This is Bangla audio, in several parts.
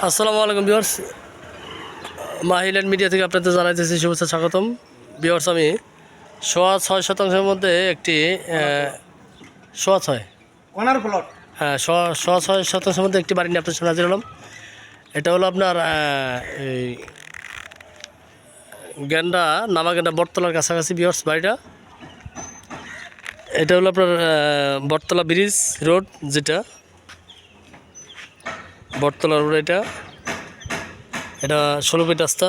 আসসালামু আলাইকুম ভিউয়ার্স, মাহিল্যান্ড মিডিয়া থেকে আপনাদের জানাইতেছি শুভেচ্ছা স্বাগতম। ভিউয়ার্স, আমি 6.6% মধ্যে একটি 6.6 কর্নার প্লট, হ্যাঁ 6.6% মধ্যে একটি বাড়ি নিয়ে আপনার সামনে হাজির হলাম। এটা হলো আপনার এই গেন্ডা নামাগেন্ডা বটতলার কাছাকাছি ভিউয়ার্স বাড়িটা। এটা হলো আপনার বটতলা ব্রিজ রোড, যেটা বটতলা রোড, এটা 16 ফিট রাস্তা।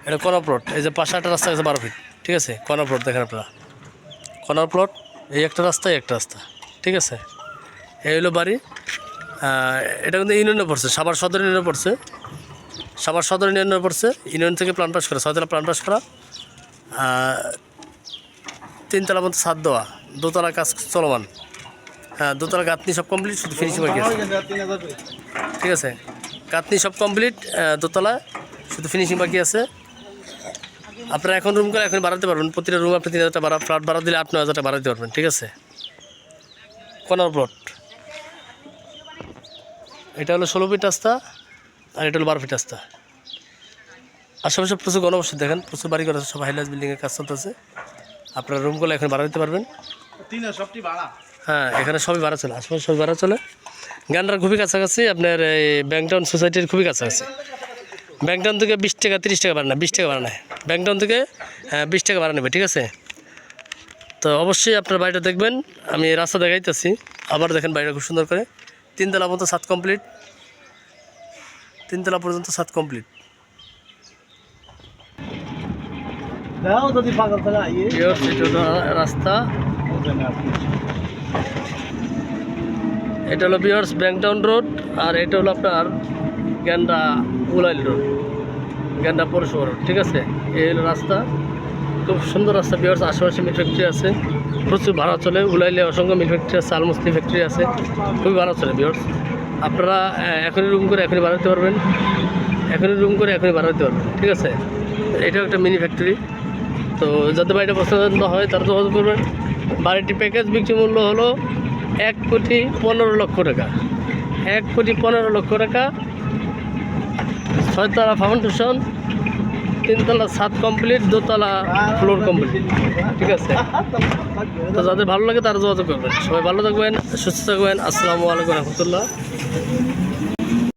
এটা কর্নার প্লট, এই যে পাশে একটা রাস্তা আছে 12 ফিট, ঠিক আছে। কর্নার প্লট দেখেন আপনারা, কর্নার প্লট, এই একটা রাস্তা এই একটা রাস্তা, ঠিক আছে। এই হলো বাড়ি। এটা কিন্তু ইউনিয়নে পড়ছে, সাভার সদর ইউনিয়নে পড়ছে, সাভার সদর ইউনিয়নে পড়ছে। ইউনিয়ন থেকে প্ল্যান পাস করা, 6তলা প্ল্যান পাস করা, 3তলা মতো ছাদ দেওয়া, দোতলা কাজ চলমান। হ্যাঁ, দোতলা গাঁথনি সব কমপ্লিট, শুধু ফিনিশিং বাকি আছে, ঠিক আছে। গাঁথনি সব কমপ্লিট, দোতলা শুধু ফিনিশিং বাকি আছে। আপনারা এখন রুম করে এখন বাড়াতে পারবেন, প্রতিটা রুম আপনি 3000 টাকা ফ্ল্যাট ভাড়া দিলে 8-9 হাজার টাকা বাড়াতে পারবেন, ঠিক আছে। কর্নার প্লট, এটা হলো 16 ফিট রাস্তা, আর এটা হলো 12 ফিট রাস্তা। আশেপাশে প্রচুর গণবসতি দেখেন, প্রচুর বাড়ি করা আছে, সব হাইলাস বিল্ডিংয়ের কাজ চলতেছে। আপনারা রুম করলে এখন ভাড়া দিতে পারবেন। হ্যাঁ, এখানে সবই ভাড়া চলে, আশেপাশে সবই ভাড়া চলে। গান্ডার খুবই কাছাকাছি, আপনার এই ব্যাংকটাউন সোসাইটির খুবই কাছাকাছি। ব্যাংকটাউন থেকে 20 টাকা 30 টাকা ভাড়া নেয়, 20 টাকা ভাড়া নেয় ব্যাংকটাউন থেকে, 20 টাকা ভাড়া নেবে, ঠিক আছে। তো অবশ্যই আপনার বাড়িটা দেখবেন, আমি রাস্তা দেখাইতেছি। আবার দেখেন বাড়িটা খুব সুন্দর করে, 3তলা পর্যন্ত ছাদ কমপ্লিট, 3তলা পর্যন্ত ছাদ কমপ্লিট। রাস্তা এটা হলো ভিউয়ার্স ব্যাংকটাউন রোড, আর এটা হলো আপনার গেন্ডা উলাইল রোড, গেন্ডা পৌরসভা রোড, ঠিক আছে। এই হলো রাস্তা, খুব সুন্দর রাস্তা ভিউয়ার্স। আশেপাশে মিল ফ্যাক্টরি আছে, প্রচুর ভাড়া চলে। উলাইলে অসংখ্য মিল ফ্যাক্টরি আছে, আলমস্তি ফ্যাক্টরি আছে, খুবই ভাড়া চলে ভিউয়ার্স। আপনারা এখনই রুম করে এখনই বাড়াতে পারবেন, এখনই রুম করে এখনই বাড়াতে পারবেন, ঠিক আছে। এটাও একটা মিনি ফ্যাক্টরি। তো যাতে বাড়িটা পছন্দ হয় তারা যোগাযোগ করবেন। বাড়িটির প্যাকেজ বিক্রি মূল্য হলো 1,15,00,000 টাকা, 1,15,00,000 টাকা। 6তলা ফাউন্ডেশন, 3তলা ছাদ কমপ্লিট, 2তলা ফ্লোর কমপ্লিট, ঠিক আছে। তো যাদের ভালো লাগে তারা যোগাযোগ করবেন। সবাই ভালো থাকবেন, সুস্থ থাকবেন। আসসালামু আলাইকুম রহমতুল্লাহ।